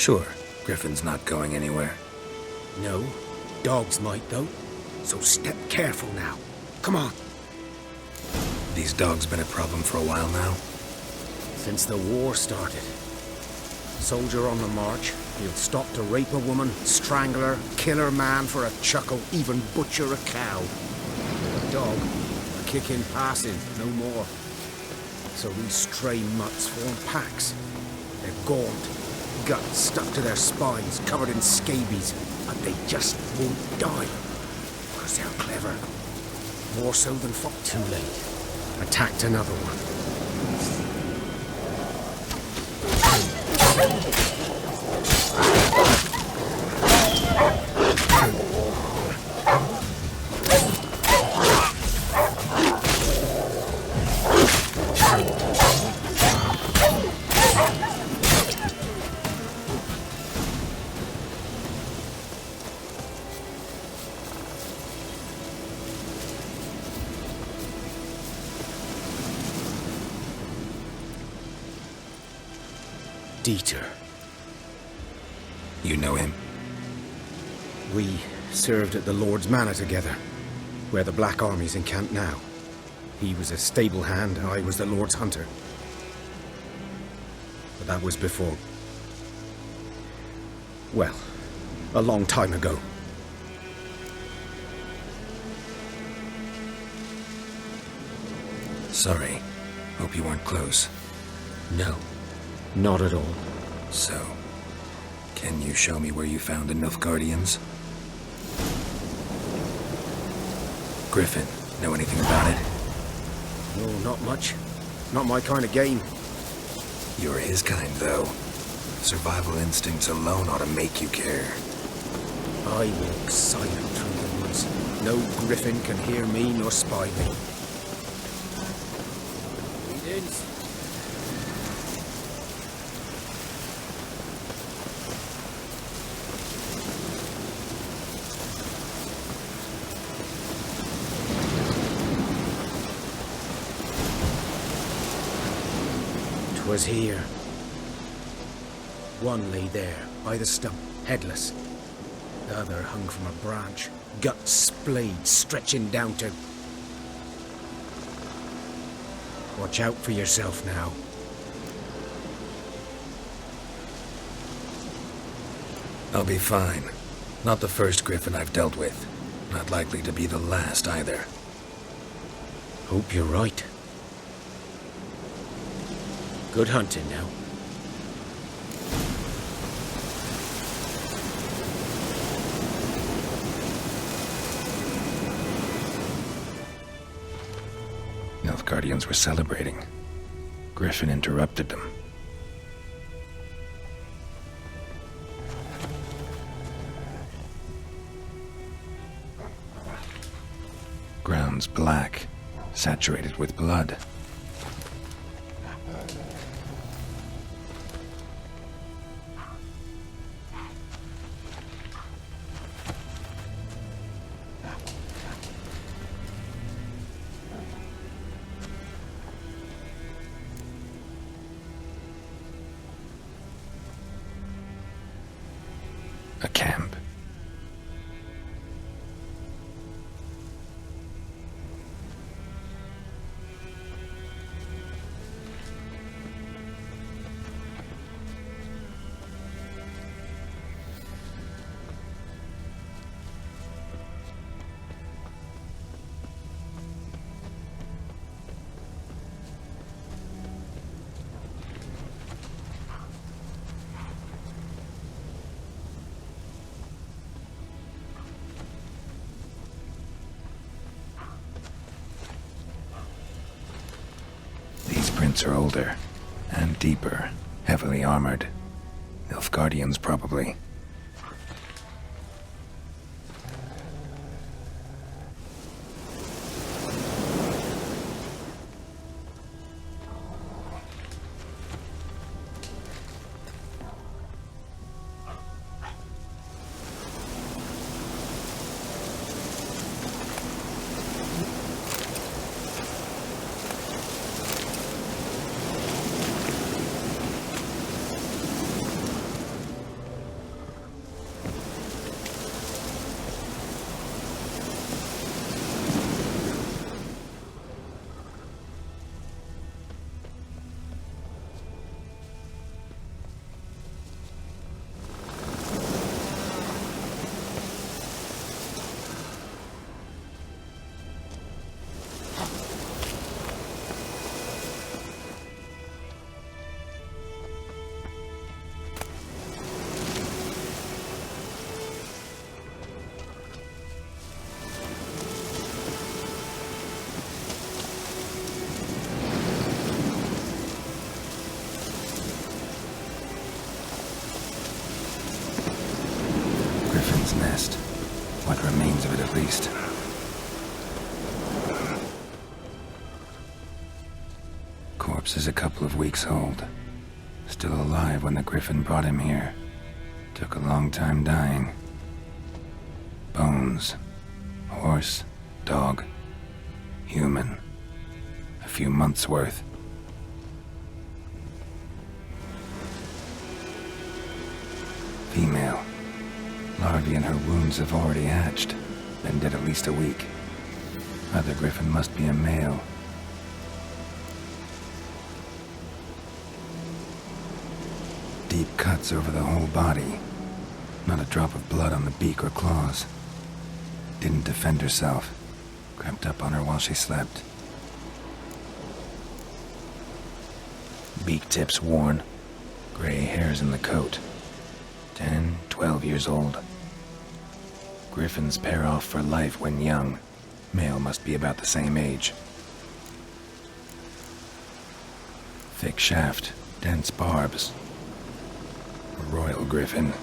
Sure, Griffin's not going anywhere. No, dogs might though. So step careful now. Come on. These dogs been a problem for a while now? Since the war started. Soldier on the march, he'll stop to rape a woman, strangle her, kill her man for a chuckle, even butcher a cow. A dog, a kick in passing, no more. So these stray mutts form packs. They're gaunt, guts stuck to their spines, covered in scabies, but they just won't die. Because they're clever. More so than too late. Attacked another one. Dieter. You know him? We served at the Lord's Manor together, where the Black Army's encamped now. He was a stable hand, I was the Lord's hunter. But that was before... well, a long time ago. Sorry. Hope you weren't close. No, not at all. So, can you show me where you found the Nilfgaardians? Griffin, know anything about it? No, not much. Not my kind of game. You're his kind, though. Survival instincts alone ought to make you care. I walk silent through the woods. No griffin can hear me nor spy me. Greetings. 'Twas here. One lay there, by the stump, headless. The other hung from a branch, guts splayed, stretching down to... Watch out for yourself now. I'll be fine. Not the first griffin I've dealt with. Not likely to be the last either. Hope you're right. Good hunting now. Nilfgaardians were celebrating. Griffin interrupted them. Ground's black, saturated with blood. A camp. Prints are older and deeper, heavily armored. Nilfgaardians, probably. Remains of it, at least. Corpse is a couple of weeks old. Still alive when the griffin brought him here. Took a long time dying. Bones. Horse. Dog. Human. A few months' worth. Female. Larvae in her wounds have already hatched. Been dead at least a week. Other griffin must be a male. Deep cuts over the whole body. Not a drop of blood on the beak or claws. Didn't defend herself. Crept up on her while she slept. Beak tips worn. Gray hairs in the coat. 10, 12 years old. Griffins pair off for life when young. Male must be about the same age. Thick shaft, dense barbs. Royal griffin.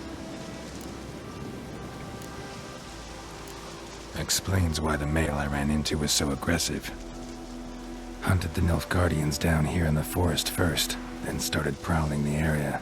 Explains why the male I ran into was so aggressive. Hunted the Nilfgaardians down here in the forest first, then started prowling the area.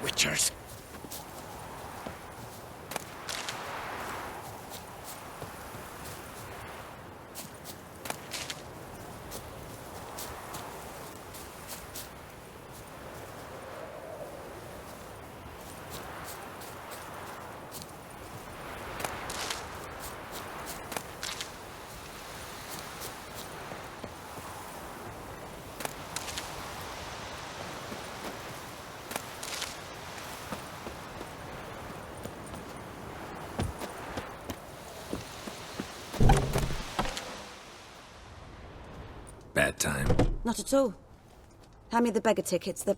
Witchers. Not at all. Hand me the beggar tickets, the...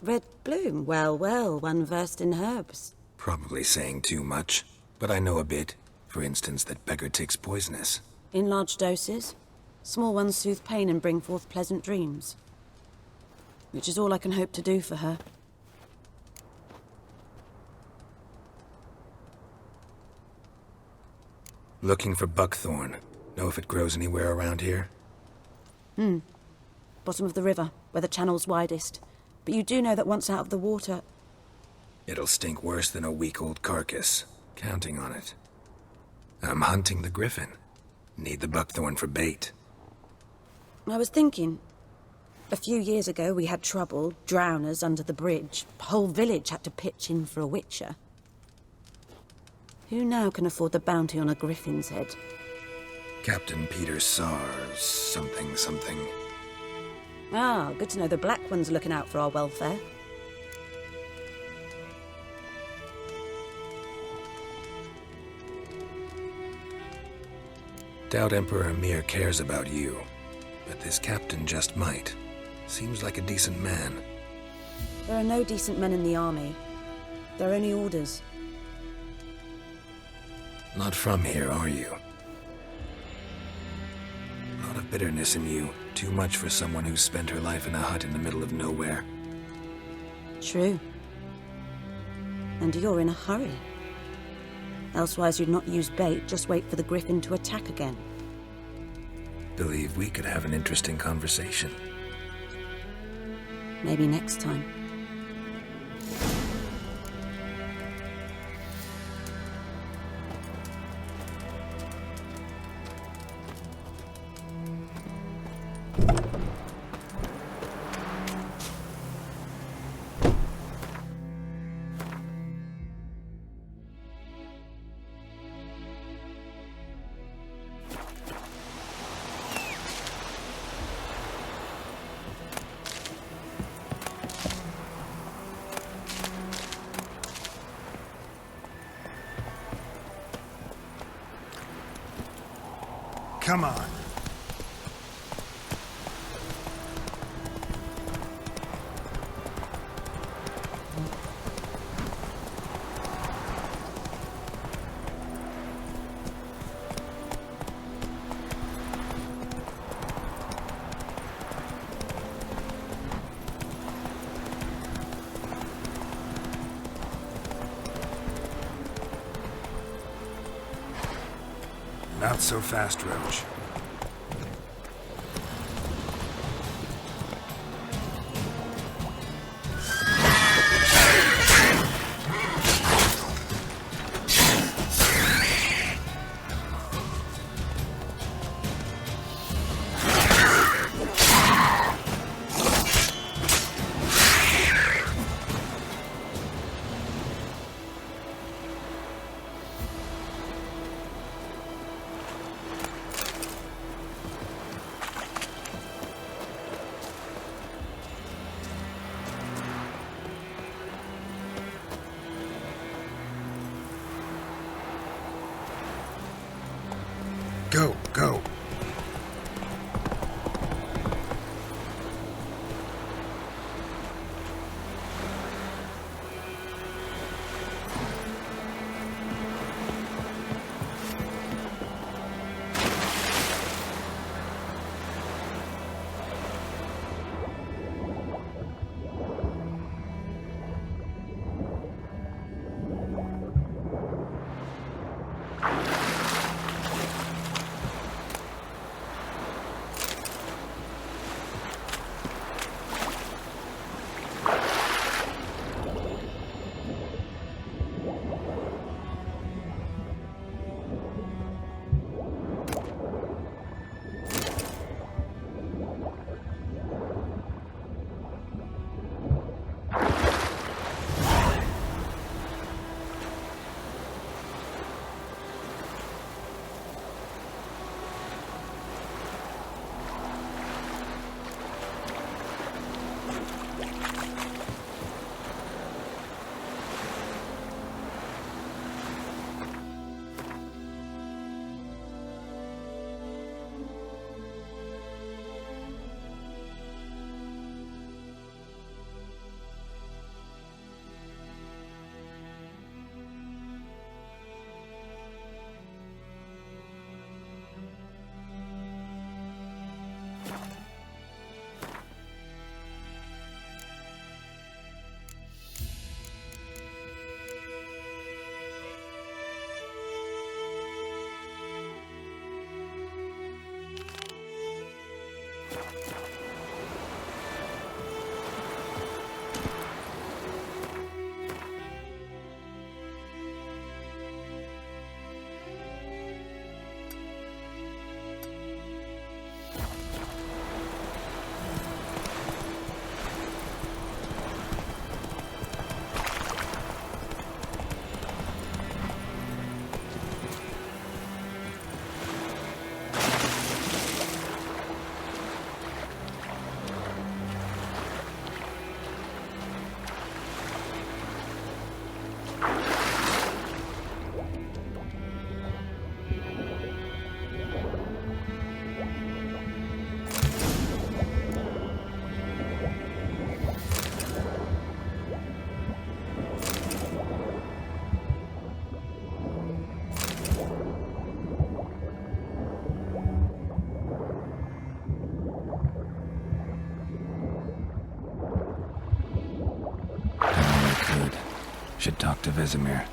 Red bloom. Well, well, one versed in herbs. Probably saying too much, but I know a bit. For instance, that beggar tick's poisonous. In large doses. Small ones soothe pain and bring forth pleasant dreams. Which is all I can hope to do for her. Looking for buckthorn. Know if it grows anywhere around here? Bottom of the river, where the channel's widest. But you do know that once out of the water... It'll stink worse than a week-old carcass. Counting on it. I'm hunting the griffin. Need the buckthorn for bait. I was thinking... A few years ago we had trouble, drowners under the bridge. The whole village had to pitch in for a witcher. Who now can afford the bounty on a griffin's head? Captain Peter Sars, something. Ah, good to know the Black One's looking out for our welfare. Doubt Emperor Emir cares about you, but this captain just might. Seems like a decent man. There are no decent men in the army. They're only orders. Not from here, are you? A lot of bitterness in you. Too much for someone who's spent her life in a hut in the middle of nowhere. True. And you're in a hurry. Elsewise you'd not use bait, just wait for the griffin to attack again. Believe we could have an interesting conversation. Maybe next time. Come on. Not so fast, Roach. Go. should talk to Vesemir.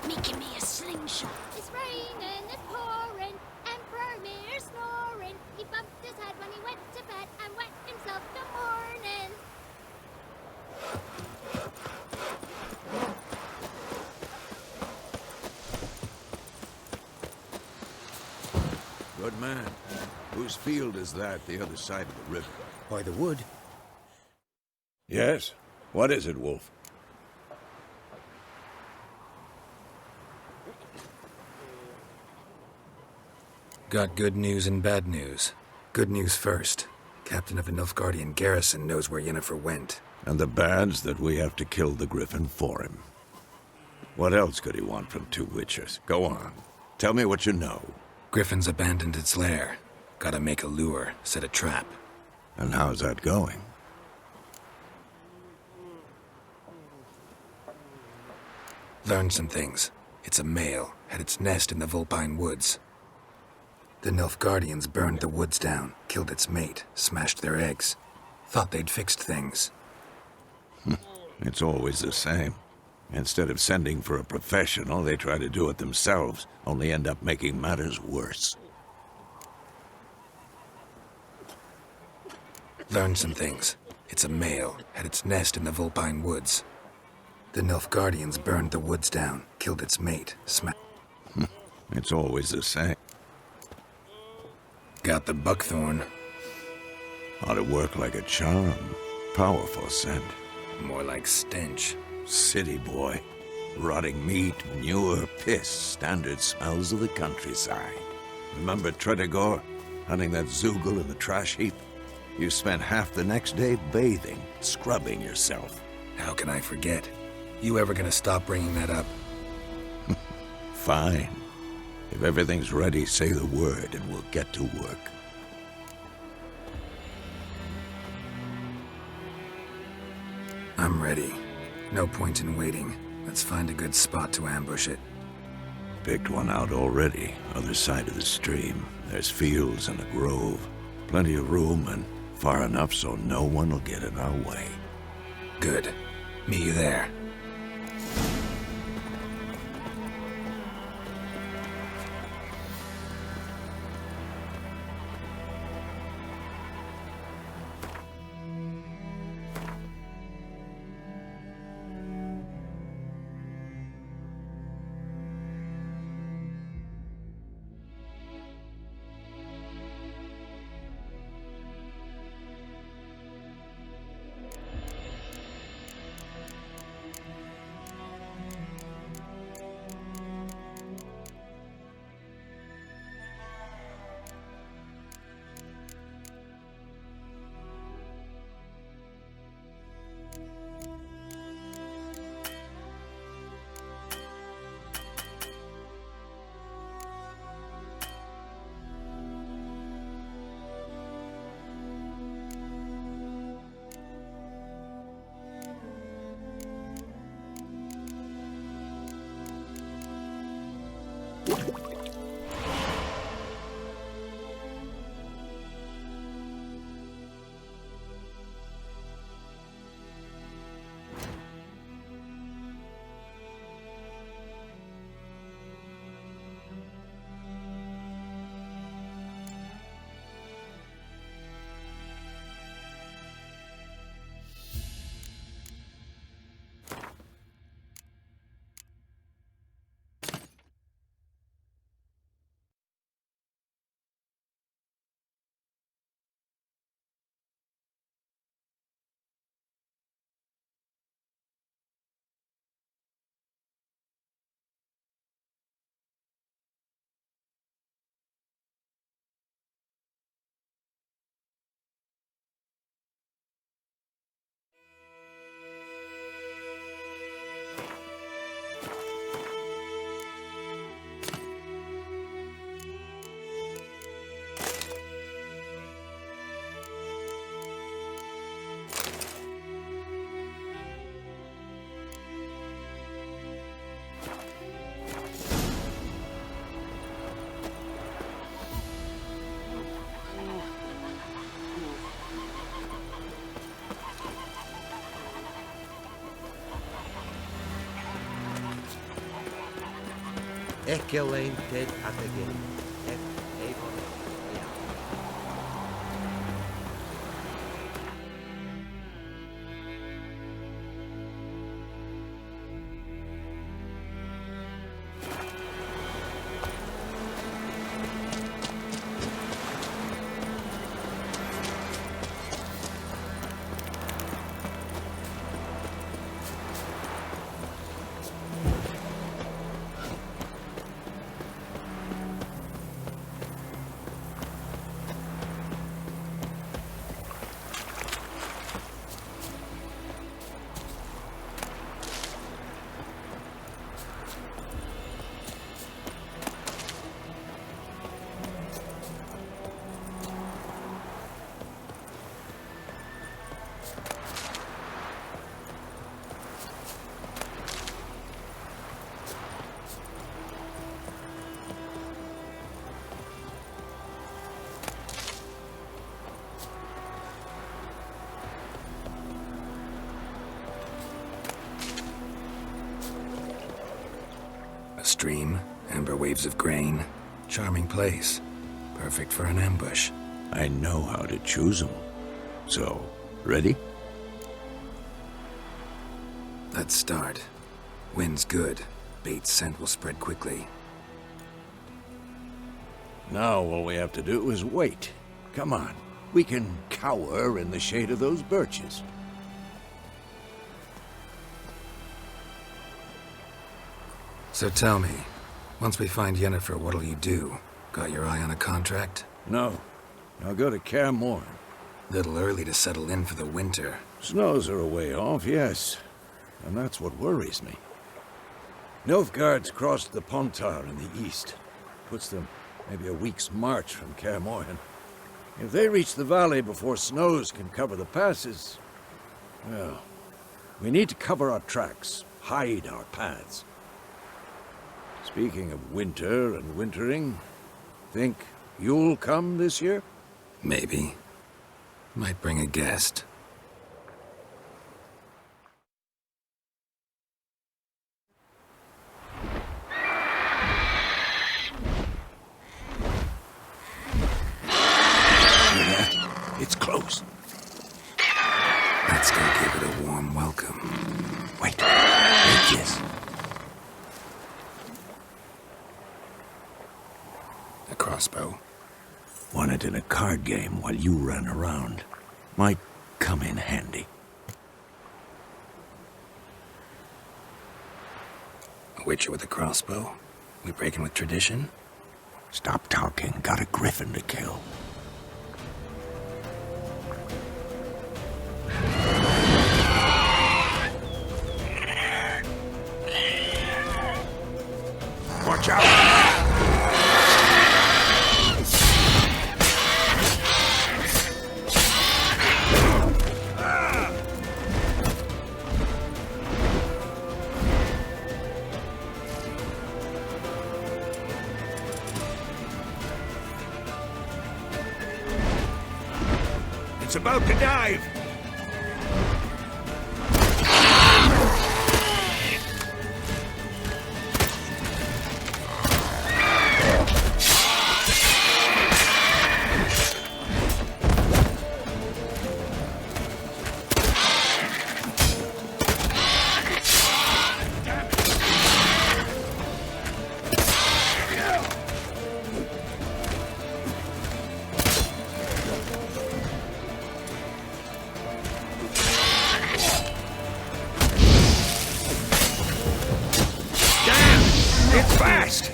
Making me a slingshot. It's raining, it's pouring, Emperor Mir snoring. He bumped his head when he went to bed and wet himself till morning. Good man. Whose field is that the other side of the river? By the wood. Yes? What is it, Wolf? Got good news and bad news. Good news first. Captain of the Nilfgaardian garrison knows where Yennefer went. And the bad's that we have to kill the Griffin for him. What else could he want from two witches? Go on. Tell me what you know. Griffin's abandoned its lair. Gotta make a lure, set a trap. And how's that going? Learned some things. It's a male, had its nest in the Vulpine Woods. The Nilfgaardians burned the woods down, killed its mate, smashed their eggs. Thought they'd fixed things. It's always the same. Instead of sending for a professional, they try to do it themselves, only end up making matters worse. Learned some things. It's a male, had its nest in the Vulpine Woods. The Nilfgaardians burned the woods down, killed its mate, smashed... It's always the same. Got the buckthorn. Ought to work like a charm. Powerful scent. More like stench. City boy. Rotting meat, manure, piss. Standard smells of the countryside. Remember Tredegor? Hunting that Zoogle in the trash heap? You spent half the next day bathing, scrubbing yourself. How can I forget? You ever gonna stop bringing that up? Fine. If everything's ready, say the word and we'll get to work. I'm ready. No point in waiting. Let's find a good spot to ambush it. Picked one out already, other side of the stream. There's fields and a grove. Plenty of room and far enough so no one will get in our way. Good. Meet you there. Ekelente Atagin. A stream, amber waves of grain. Charming place. Perfect for an ambush. I know how to choose 'em. So, ready? Let's start. Wind's good. Bait's scent will spread quickly. Now all we have to do is wait. Come on. We can cower in the shade of those birches. So tell me, once we find Yennefer, what'll you do? Got your eye on a contract? No. I'll go to Kaer Little early to settle in for the winter. Snows are a way off, yes. And that's what worries me. Nilfgaard's crossed the Pontar in the east. Puts them maybe a week's march from Kaer. If they reach the valley before snows can cover the passes, well, we need to cover our tracks, hide our paths. Speaking of winter and wintering, think you'll come this year? Maybe. Might bring a guest. It's close. Let's go give it a warm welcome. Wait. Yes. A crossbow. Won it in a card game while you ran around. Might come in handy. A witcher with a crossbow? We breaking with tradition? Stop talking. Got a griffin to kill. Watch out! It's about to dive! It's fast!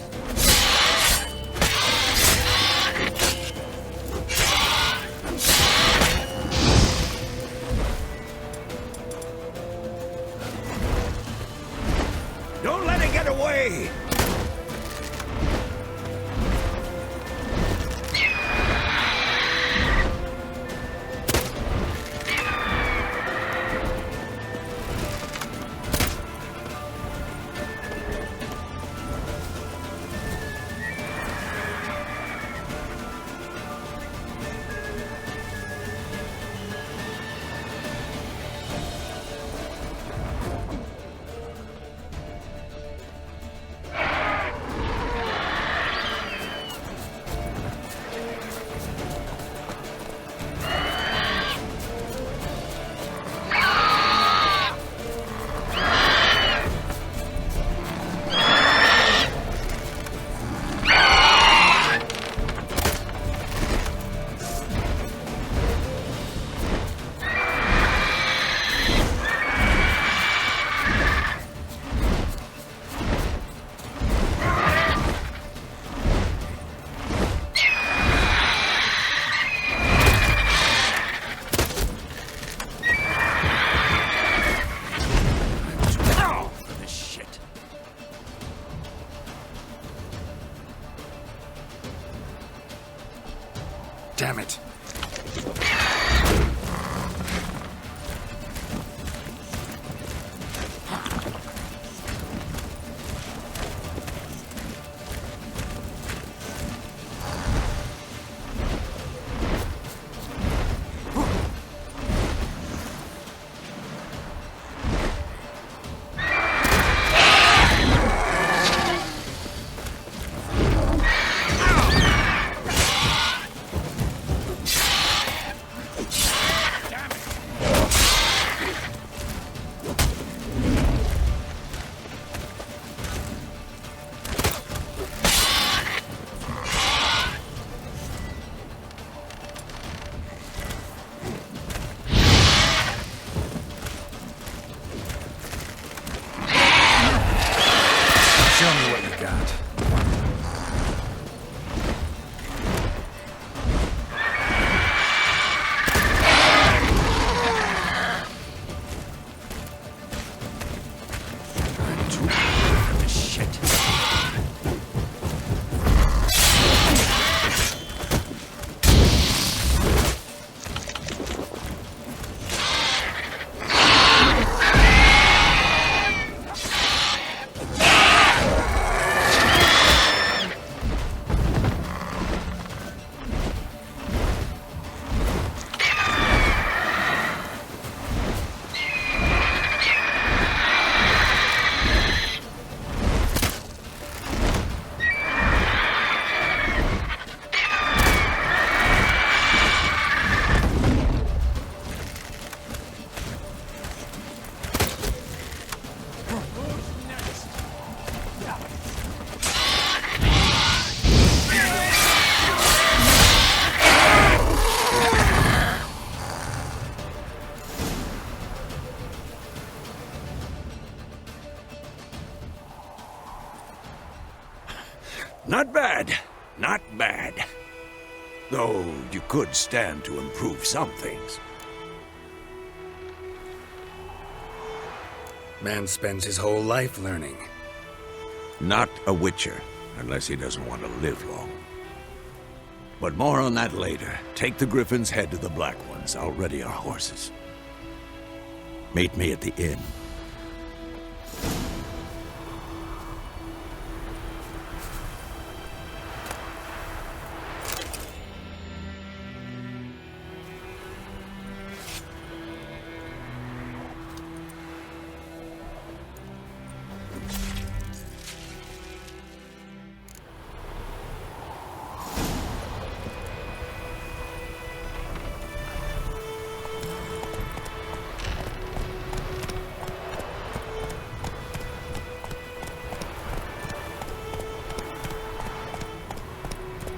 Don't let it get away! Damn it. Show me what you got. I'm too good for this shit. Not bad. Not bad. Though you could stand to improve some things. Man spends his whole life learning. Not a witcher, unless he doesn't want to live long. But more on that later. Take the Griffin's head to the Black Ones. I'll ready our horses. Meet me at the inn.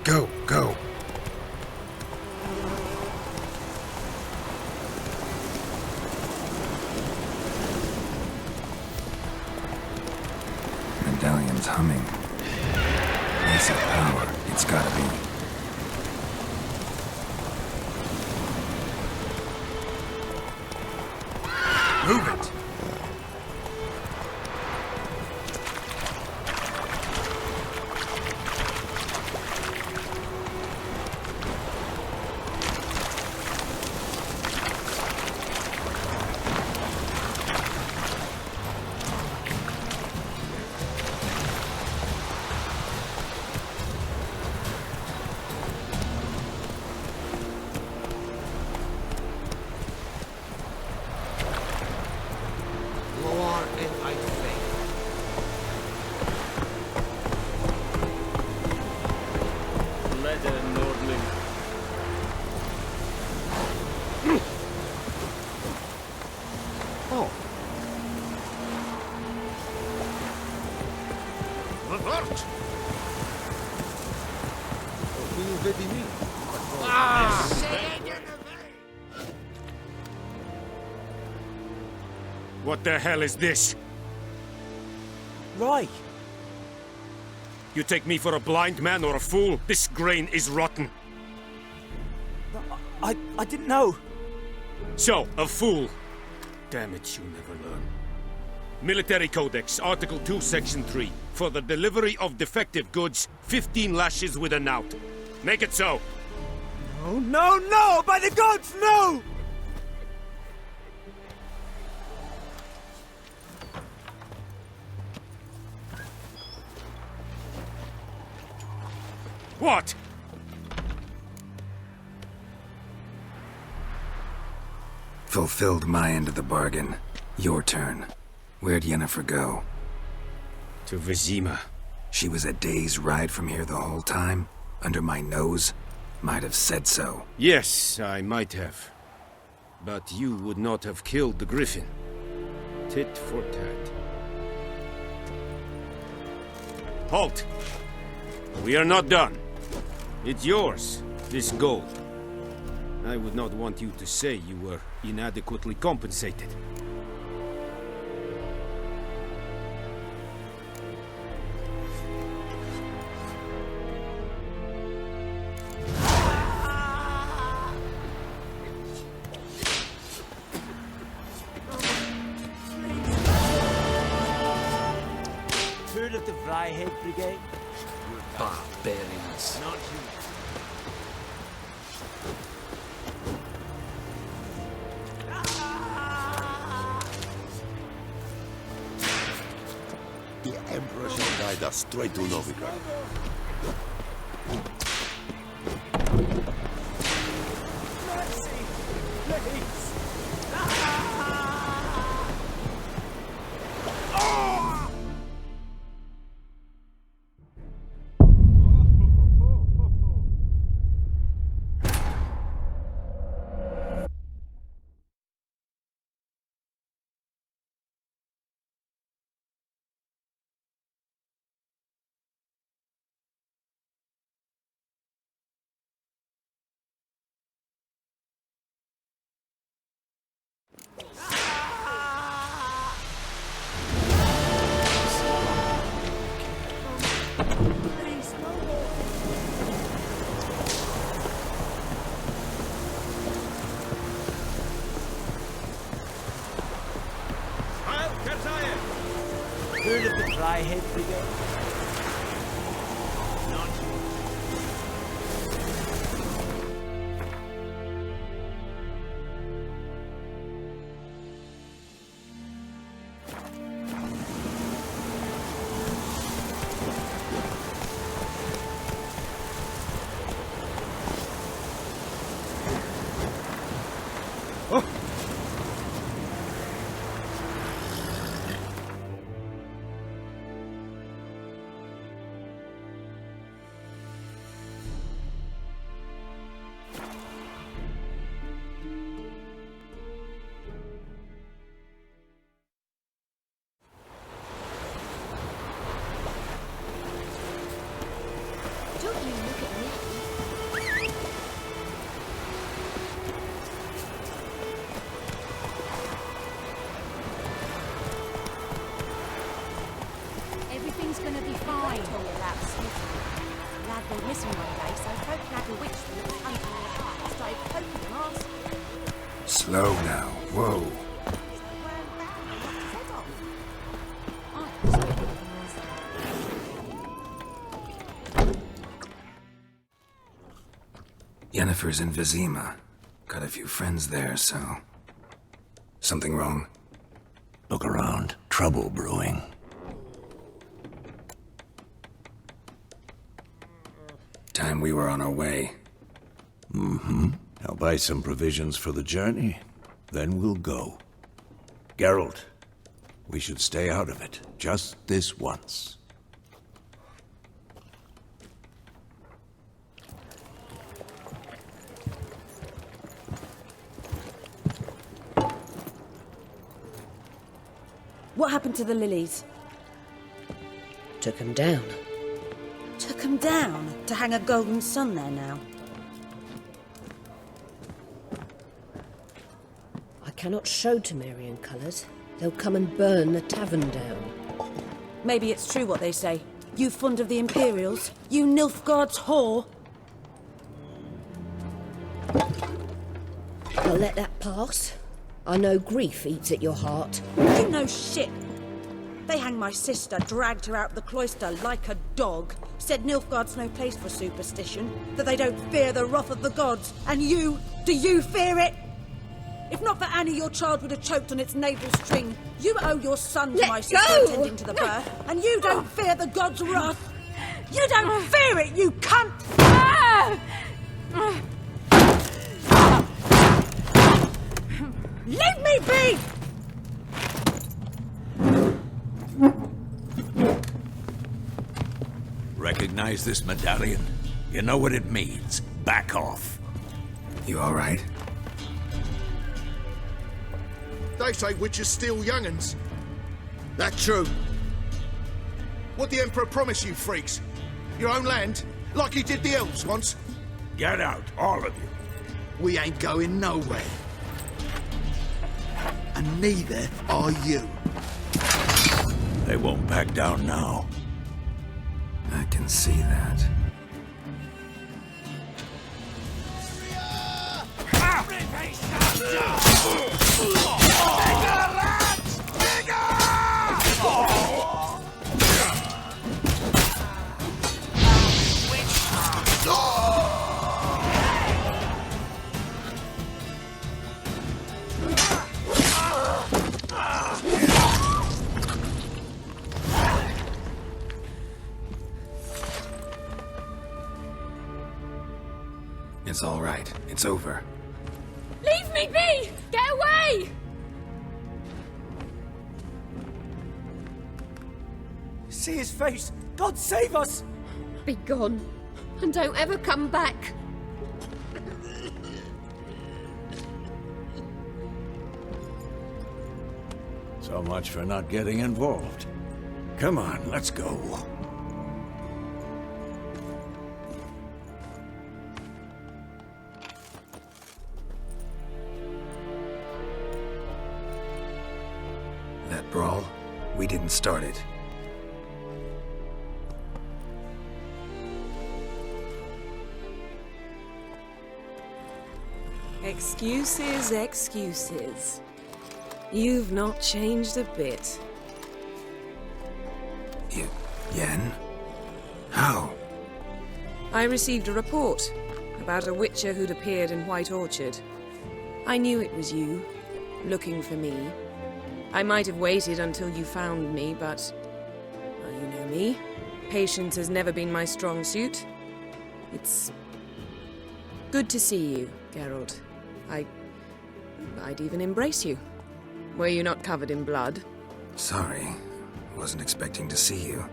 Go, go. Medallion's humming. Ace of power. It's gotta be. Move it. What the hell is this? Right. You take me for a blind man or a fool? This grain is rotten. I didn't know. So, a fool. Damn it, you never learn. Military Codex, Article 2, Section 3. For the delivery of defective goods, 15 lashes with a knout. Make it so. Oh, no, no! By the gods, no! What? Fulfilled my end of the bargain. Your turn. Where'd Yennefer go? To Vizima. She was a day's ride from here the whole time? Under my nose? Might have said so. Yes, I might have. But you would not have killed the griffin. Tit for tat. Halt! We are not done. It's yours, this gold. I would not want you to say you were inadequately compensated. Heard of the Vryhead Brigade? Barbarians. Not you. The Emperor shall guide us straight to Novigrad. Mercy! Please! Heard of the Vryhead Brigade? Not you. Don't you look at me. Everything's gonna be fine. Told me about Smithy. Lad went missing one day, so folk had a witch from the country in the past. Started poking him, asking. Slow now. Whoa. Yennefer's in Vizima. Got a few friends there, so... Something wrong? Look around. Trouble brewing. Time we were on our way. I'll buy some provisions for the journey. Then we'll go. Geralt, we should stay out of it. Just this once. What happened to the lilies? Took him down. Took them down to hang a golden sun there now. I cannot show Temerian colours. They'll come and burn the tavern down. Maybe it's true what they say. You fond of the Imperials? You Nilfgaard's whore? I'll let that pass. I know grief eats at your heart. You know shit. They hanged my sister, dragged her out the cloister like a dog. Said Nilfgaard's no place for superstition, that they don't fear the wrath of the gods. And you, do you fear it? If not for Annie, your child would have choked on its navel string. You owe your son to my sister attending to the birth, and you don't fear the gods' wrath. You don't fear it, you cunt! Leave me be! Recognize this medallion? You know what it means. Back off. You all right? They say witches steal young'uns. That true? What the Emperor promise you, freaks? Your own land? Like he did the elves once? Get out, all of you. We ain't going nowhere. And neither are you. They won't back down now. I can see that. It's all right. It's over. Leave me be! Get away! See his face! God save us! Be gone, and don't ever come back. So much for not getting involved. Come on, let's go. That brawl, we didn't start it. Excuses, excuses. You've not changed a bit. Yen? How? I received a report about a witcher who'd appeared in White Orchard. I knew it was you, looking for me. I might have waited until you found me, but... well, you know me. Patience has never been my strong suit. It's... good to see you, Geralt. I'd even embrace you. Were you not covered in blood? Sorry. Wasn't expecting to see you.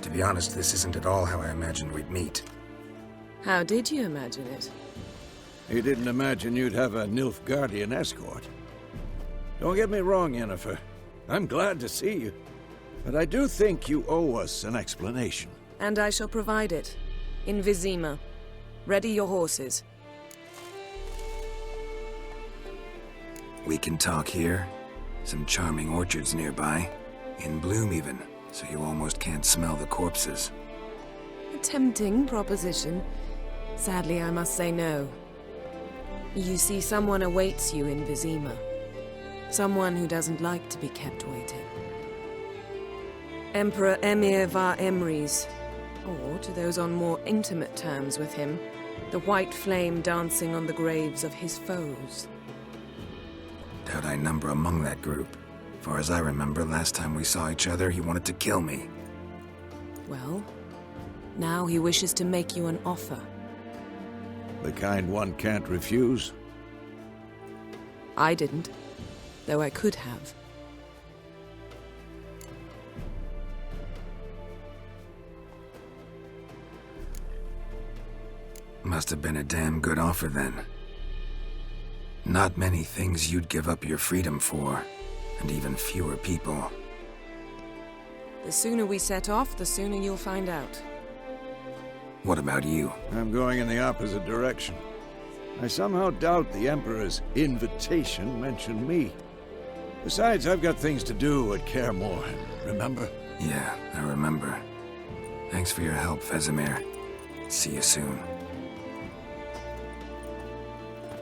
To be honest, this isn't at all how I imagined we'd meet. How did you imagine it? You didn't imagine you'd have a Nilfgaardian escort. Don't get me wrong, Yennefer. I'm glad to see you. But I do think you owe us an explanation. And I shall provide it. In Vizima. Ready your horses. We can talk here. Some charming orchards nearby. In bloom even, so you almost can't smell the corpses. A tempting proposition. Sadly, I must say no. You see, someone awaits you in Vizima. Someone who doesn't like to be kept waiting. Emperor Emir var Emrys, or to those on more intimate terms with him, the white flame dancing on the graves of his foes. Doubt I number among that group. Far as I remember, last time we saw each other, he wanted to kill me. Well, now he wishes to make you an offer. The kind one can't refuse? I didn't, though I could have. Must have been a damn good offer then. Not many things you'd give up your freedom for, and even fewer people. The sooner we set off, the sooner you'll find out. What about you? I'm going in the opposite direction. I somehow doubt the Emperor's invitation mentioned me. Besides, I've got things to do at Kaer Morhen, remember? Yeah, I remember. Thanks for your help, Vesemir. See you soon.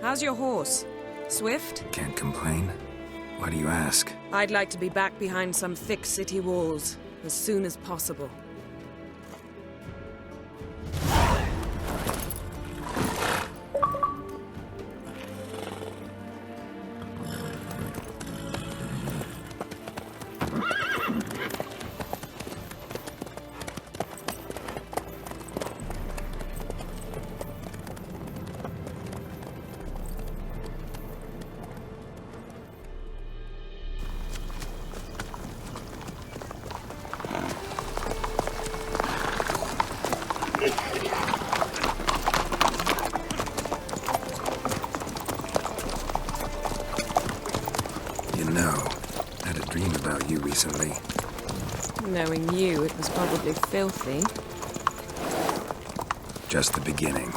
How's your horse? Swift? Can't complain. Why do you ask? I'd like to be back behind some thick city walls as soon as possible. Recently. Knowing you, it was probably filthy. Just the beginning.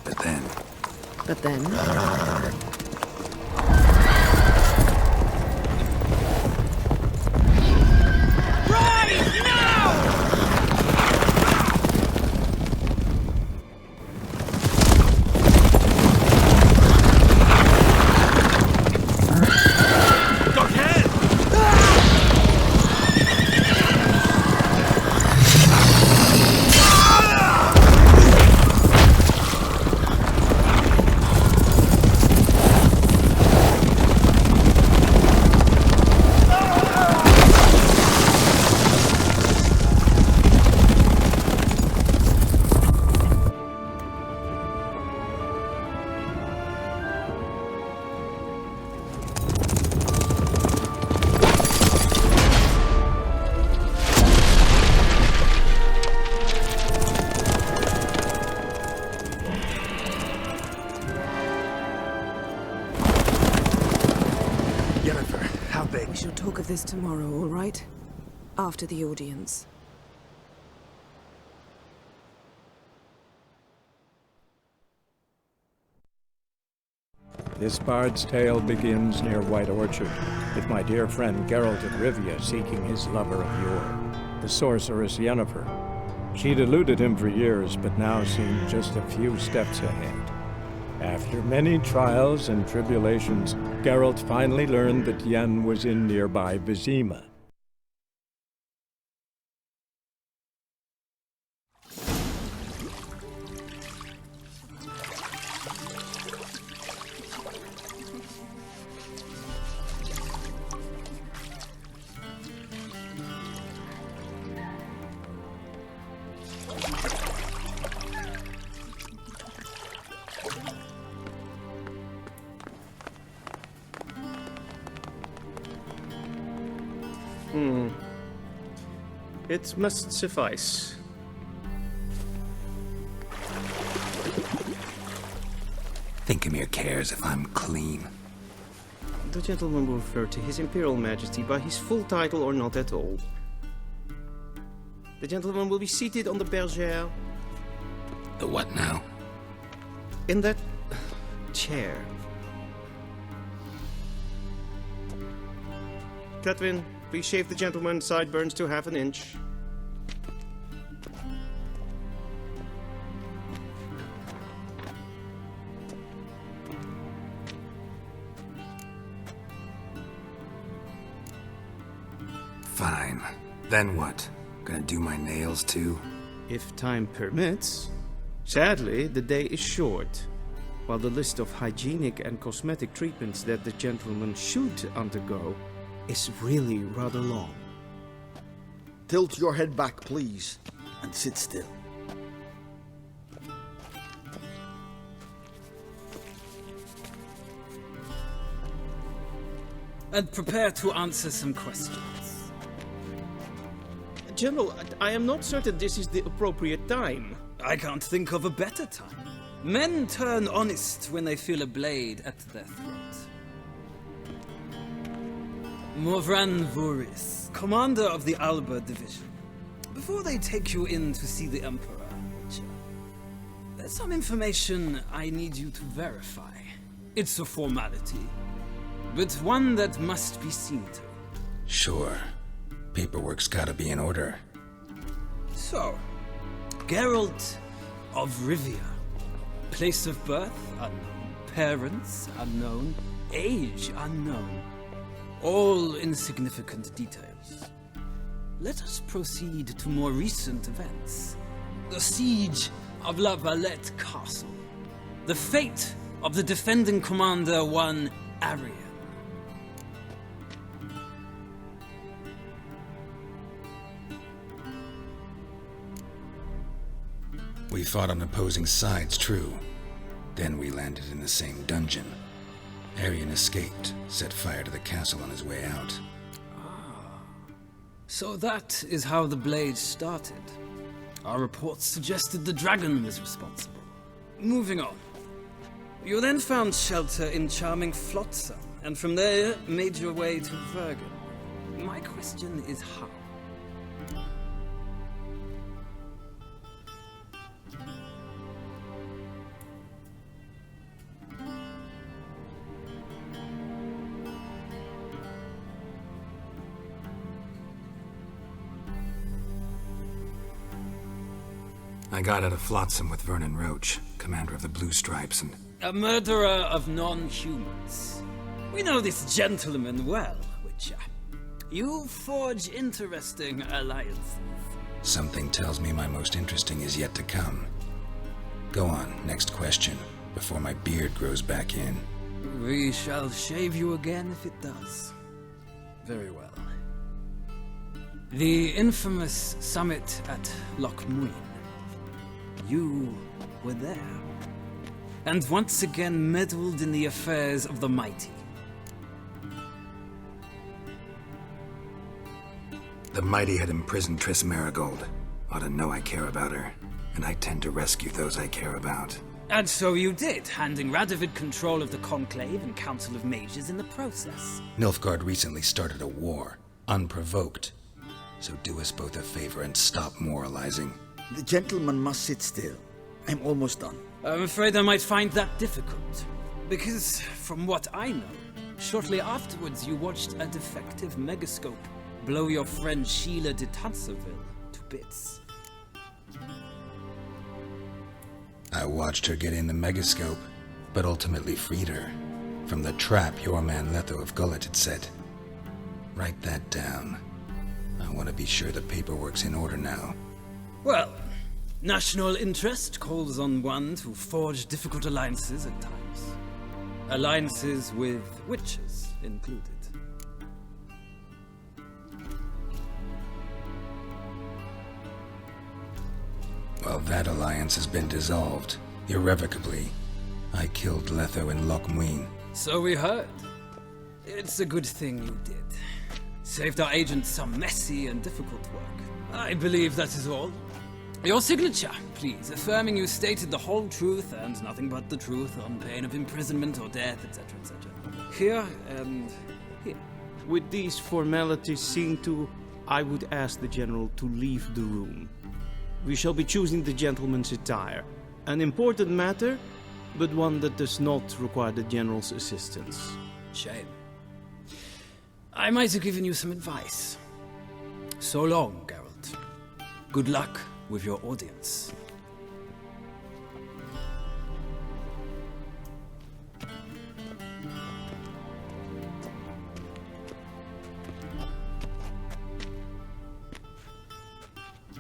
But then... But then? Yennefer, how big? We shall talk of this tomorrow, all right? After the audience. This bard's tale begins near White Orchard, with my dear friend Geralt of Rivia seeking his lover of yore, the sorceress Yennefer. She'd eluded him for years, but now seemed just a few steps ahead. After many trials and tribulations, Geralt finally learned that Yen was in nearby Vizima. It must suffice. Thinkamere cares if I'm clean. The gentleman will refer to His Imperial Majesty by his full title or not at all. The gentleman will be seated on the bergère. The what now? In that chair. Catwin, please shave the gentleman's sideburns to half an inch. Fine. Then what? Gonna do my nails too? If time permits. Sadly, the day is short, while the list of hygienic and cosmetic treatments that the gentleman should undergo is really rather long. Tilt your head back, please, and sit still. And prepare to answer some questions. General, I am not certain this is the appropriate time. I can't think of a better time. Men turn honest when they feel a blade at their throat. Morvran Vuris, commander of the Alba Division. Before they take you in to see the Emperor, there's some information I need you to verify. It's a formality, but one that must be seen to. Sure. Paperwork's gotta be in order. So, Geralt of Rivia. Place of birth unknown. Parents unknown. Age unknown. All insignificant details. Let us proceed to more recent events. The siege of La Valette Castle. The fate of the defending commander, one Arian. We fought on opposing sides, true. Then we landed in the same dungeon. Arian escaped, set fire to the castle on his way out. So that is how the blade started. Our reports suggested the dragon was responsible. Moving on. You then found shelter in charming Flotsam, and from there made your way to Vergen. My question is how? I got out of Flotsam with Vernon Roach, commander of the Blue Stripes, and... A murderer of non-humans. We know this gentleman well, Witcher. You forge interesting alliances. Something tells me my most interesting is yet to come. Go on, next question, before my beard grows back in. We shall shave you again if it does. Very well. The infamous summit at Loch Muin. You were there, and once again meddled in the affairs of the mighty. The mighty had imprisoned Triss Marigold. Ought to know I care about her, and I tend to rescue those I care about. And so you did, handing Radovid control of the Conclave and Council of Mages in the process. Nilfgaard recently started a war, unprovoked. So do us both a favor and stop moralizing. The gentleman must sit still. I'm almost done. I'm afraid I might find that difficult. Because, from what I know, shortly afterwards you watched a defective megascope blow your friend Sheila de Tanserville to bits. I watched her get in the megascope, but ultimately freed her from the trap your man Letho of Gullet had set. Write that down. I want to be sure the paperwork's in order now. Well, national interest calls on one to forge difficult alliances at times. Alliances with witches included. Well, that alliance has been dissolved, irrevocably. I killed Letho in Loch Muin. So we heard. It's a good thing you did. Saved our agent some messy and difficult work. I believe that is all. Your signature, please, affirming you stated the whole truth and nothing but the truth on pain of imprisonment or death, etc., etc. Here and here. With these formalities seen to, I would ask the general to leave the room. We shall be choosing the gentleman's attire. An important matter, but one that does not require the general's assistance. Shame. I might have given you some advice. So long, Geralt. Good luck with your audience.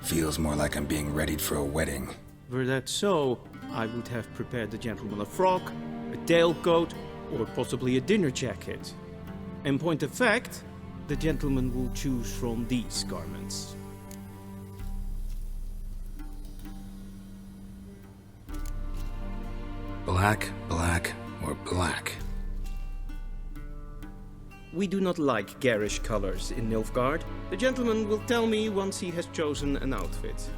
Feels more like I'm being readied for a wedding. Were that so, I would have prepared the gentleman a frock, a tailcoat, or possibly a dinner jacket. In point of fact, the gentleman will choose from these garments. Black, black, or black? We do not like garish colors in Nilfgaard. The gentleman will tell me once he has chosen an outfit.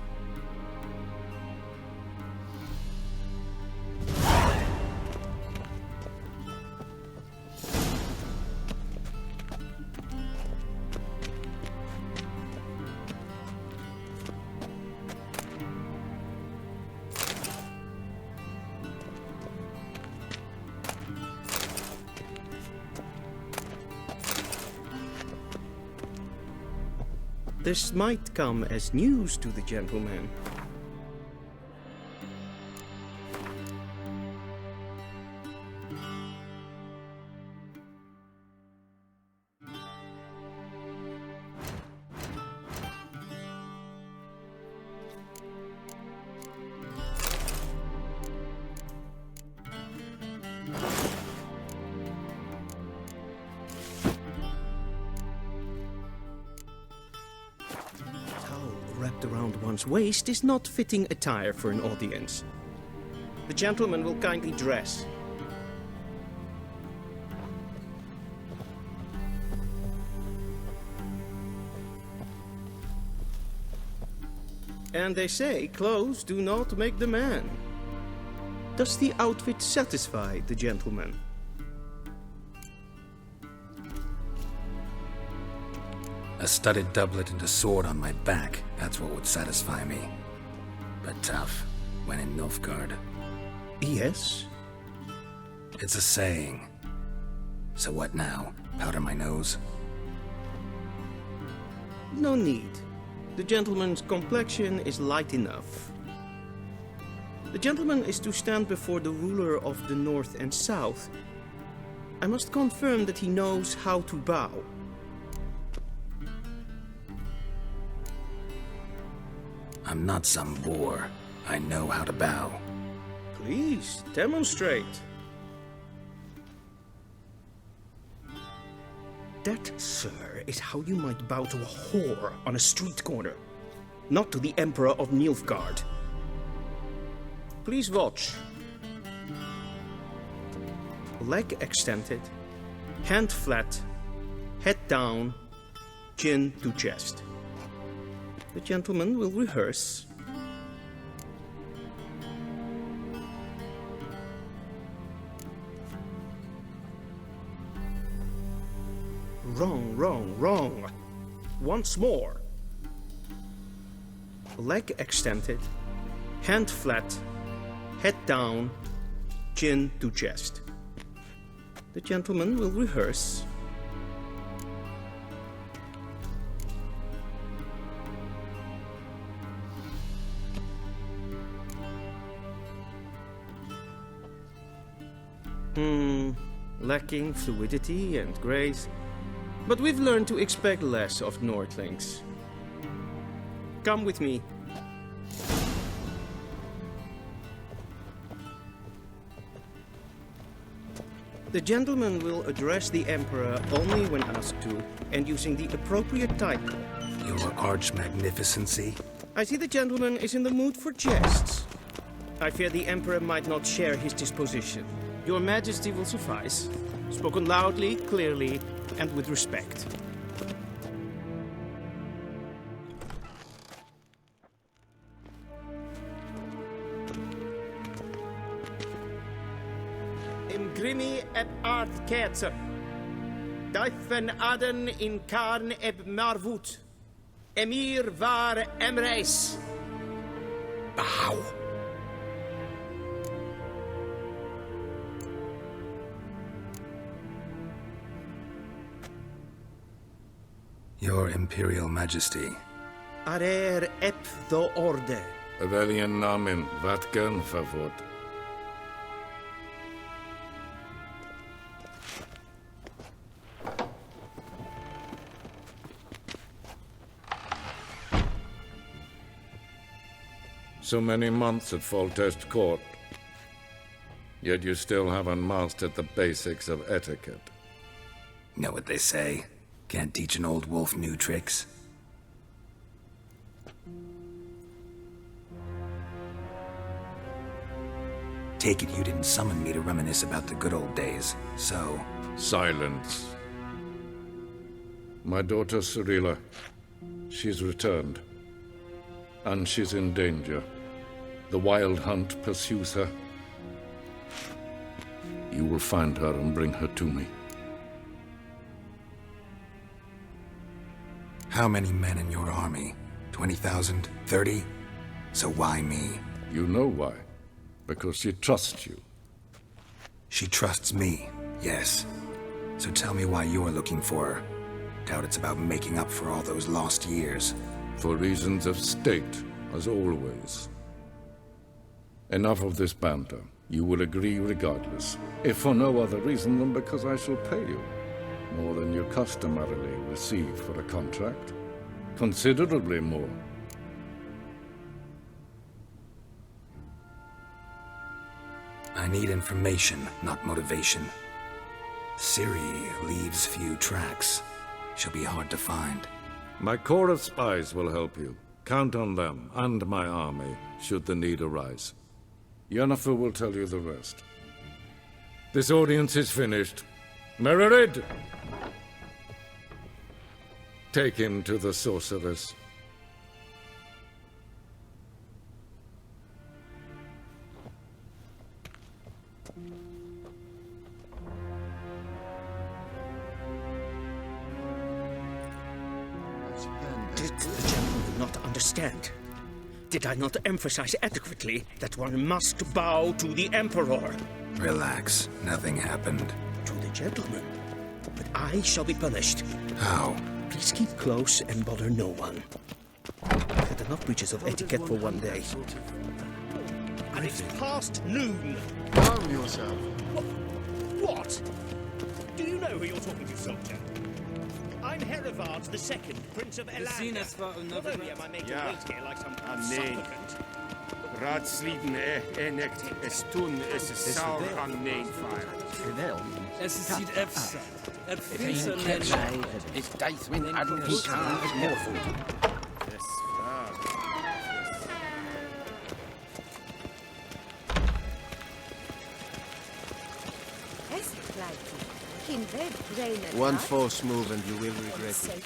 This might come as news to the gentleman. wrapped around one's waist is not fitting attire for an audience. The gentleman will kindly dress. And they say clothes do not make the man. Does the outfit satisfy the gentleman? A studded doublet and a sword on my back, that's what would satisfy me. But tough, when in Nilfgaard. Yes? It's a saying. So what now? Powder my nose? No need. The gentleman's complexion is light enough. The gentleman is to stand before the ruler of the North and South. I must confirm that he knows how to bow. I'm not some boor. I know how to bow. Please, demonstrate. That, sir, is how you might bow to a whore on a street corner, not to the Emperor of Nilfgaard. Please watch. Leg extended, hand flat, head down, chin to chest. The gentleman will rehearse. Wrong, wrong, wrong. Once more. Leg extended, hand flat, head down, chin to chest. The gentleman will rehearse. Lacking fluidity and grace. But we've learned to expect less of Nordlings. Come with me. The gentleman will address the Emperor only when asked to, and using the appropriate title. Your Arch-Magnificency? I see the gentleman is in the mood for jests. I fear the Emperor might not share his disposition. Your Majesty will suffice. Spoken loudly, clearly, and with respect. Im grimi eb art ketzer. Daifen aden in karn eb marvut. Emir var emreis. Bow. Your Imperial Majesty. Arer ep the orde. Welchen Namen, wat gern favor? So many months at Foltest Court, yet you still haven't mastered the basics of etiquette. Know what they say? Can't teach an old wolf new tricks. Take it you didn't summon me to reminisce about the good old days, so... Silence. My daughter Cirilla, she's returned. And she's in danger. The Wild Hunt pursues her. You will find her and bring her to me. How many men in your army? 20,000? 30? So why me? You know why. Because she trusts you. She trusts me, yes. So tell me why you're looking for her. Doubt it's about making up for all those lost years. For reasons of state, as always. Enough of this banter. You will agree regardless. If for no other reason than because I shall pay you. More than you customarily receive for a contract. Considerably more. I need information, not motivation. Ciri leaves few tracks. She'll be hard to find. My corps of spies will help you. Count on them and my army, should the need arise. Yennefer will tell you the rest. This audience is finished. Mererid! Take him to the sorceress. Did the gentleman not understand? Did I not emphasize adequately that one must bow to the Emperor? Relax. Nothing happened. To the gentleman. But I shall be punished. How? Please keep close and bother no one. I've had enough breaches of etiquette for one day. It's past noon. Calm yourself. What? Do you know who you're talking to, soldier? I'm Herivard II, Prince of Elander. Not only am I made to wait here like some supplicant. Raadsliden echt stun is een saur aan neefvaar. Es ziet efsa. Het vissen Is Deithwin Adultican as mortal. One false move and you will regret it.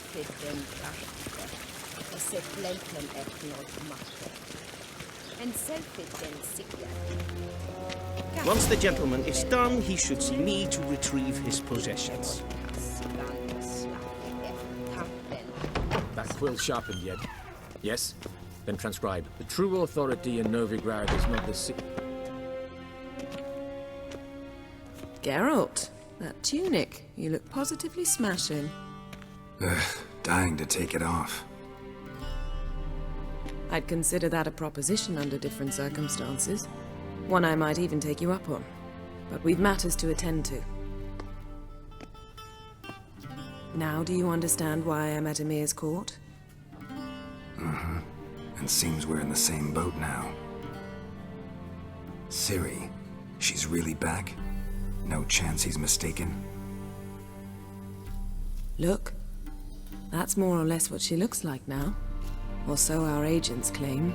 Once the gentleman is done, he should see me to retrieve his possessions. That quill sharpened yet? Yes? Then transcribe. The true authority in Novigrad is not the Geralt, that tunic. You look positively smashing. Ugh, dying to take it off. I'd consider that a proposition under different circumstances. One I might even take you up on. But we've matters to attend to. Now do you understand why I'm at Emir's court? Mm-hmm. And seems we're in the same boat now. Ciri, she's really back? No chance he's mistaken? Look, that's more or less what she looks like now. Or so our agents claim.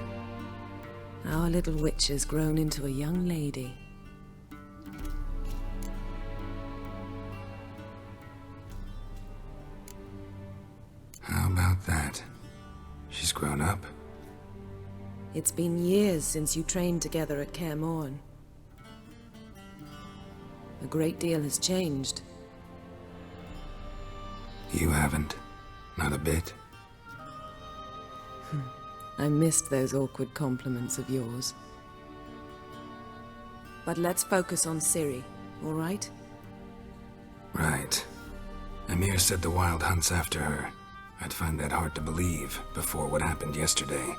Our little witch has grown into a young lady. How about that? She's grown up? It's been years since you trained together at Kaer Morhen. A great deal has changed. You haven't. Not a bit. I missed those awkward compliments of yours. But let's focus on Ciri, all right? Right. Emir said the Wild Hunt's after her. I'd find that hard to believe before what happened yesterday.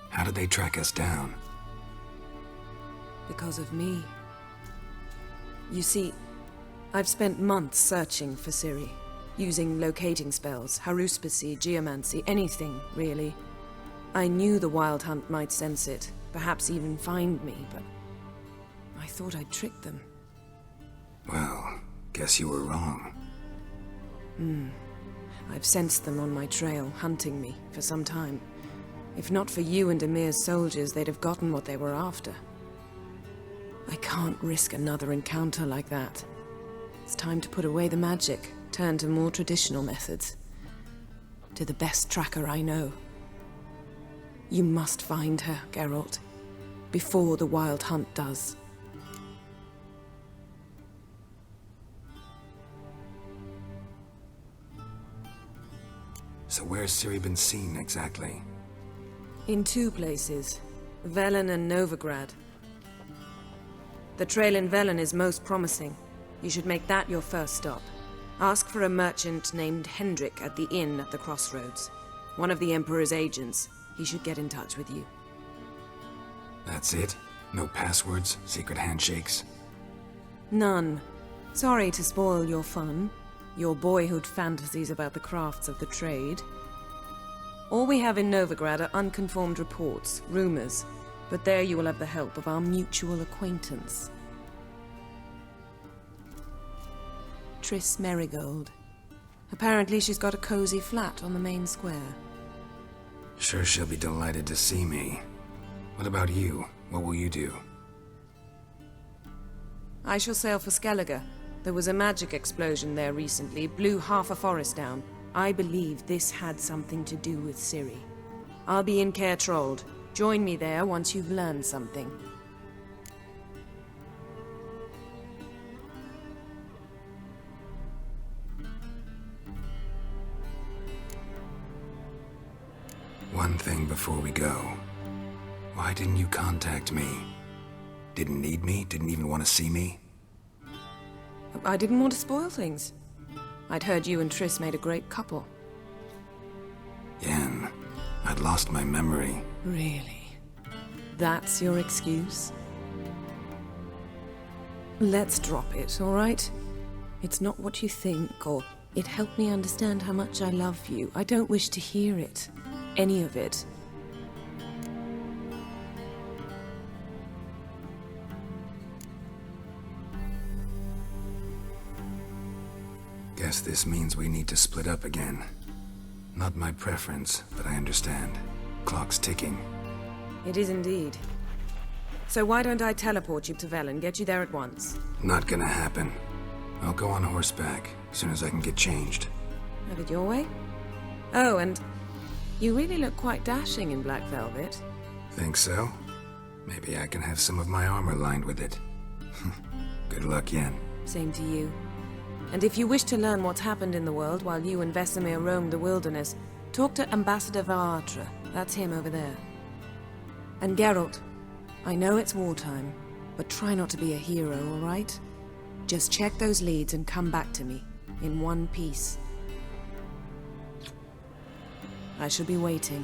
How did they track us down? Because of me. You see, I've spent months searching for Ciri, using locating spells, haruspicy, geomancy, anything, really. I knew the Wild Hunt might sense it, perhaps even find me, but I thought I'd tricked them. Well, guess you were wrong. I've sensed them on my trail, hunting me, for some time. If not for you and Emir's soldiers, they'd have gotten what they were after. I can't risk another encounter like that. It's time to put away the magic, turn to more traditional methods. To the best tracker I know. You must find her, Geralt, before the Wild Hunt does. So where's Ciri been seen, exactly? In two places, Velen and Novigrad. The trail in Velen is most promising. You should make that your first stop. Ask for a merchant named Hendrik at the inn at the crossroads. One of the Emperor's agents. He should get in touch with you. That's it? No passwords, secret handshakes? None. Sorry to spoil your fun. Your boyhood fantasies about the crafts of the trade. All we have in Novigrad are unconformed reports, rumors. But there you will have the help of our mutual acquaintance. Triss Merigold. Apparently she's got a cozy flat on the main square. Sure she'll be delighted to see me. What about you? What will you do? I shall sail for Skellige. There was a magic explosion there recently, blew half a forest down. I believe this had something to do with Ciri. I'll be in Caer Trold. Join me there once you've learned something. One thing before we go. Why didn't you contact me? Didn't need me? Didn't even want to see me? I didn't want to spoil things. I'd heard you and Triss made a great couple. Yen, I'd lost my memory. Really? That's your excuse? Let's drop it, all right? It's not what you think, or it helped me understand how much I love you. I don't wish to hear it. Any of it. Guess this means we need to split up again. Not my preference, but I understand. Clock's ticking. It is indeed. So why don't I teleport you to Vel and get you there at once? Not gonna happen. I'll go on horseback, as soon as I can get changed. Have it your way? Oh, and you really look quite dashing in black velvet. Think so? Maybe I can have some of my armor lined with it. Good luck, Yen. Same to you. And if you wish to learn what's happened in the world while you and Vesemir roamed the wilderness, talk to Ambassador Varatra. That's him over there. And Geralt, I know it's wartime, but try not to be a hero, all right? Just check those leads and come back to me, in one piece. I shall be waiting.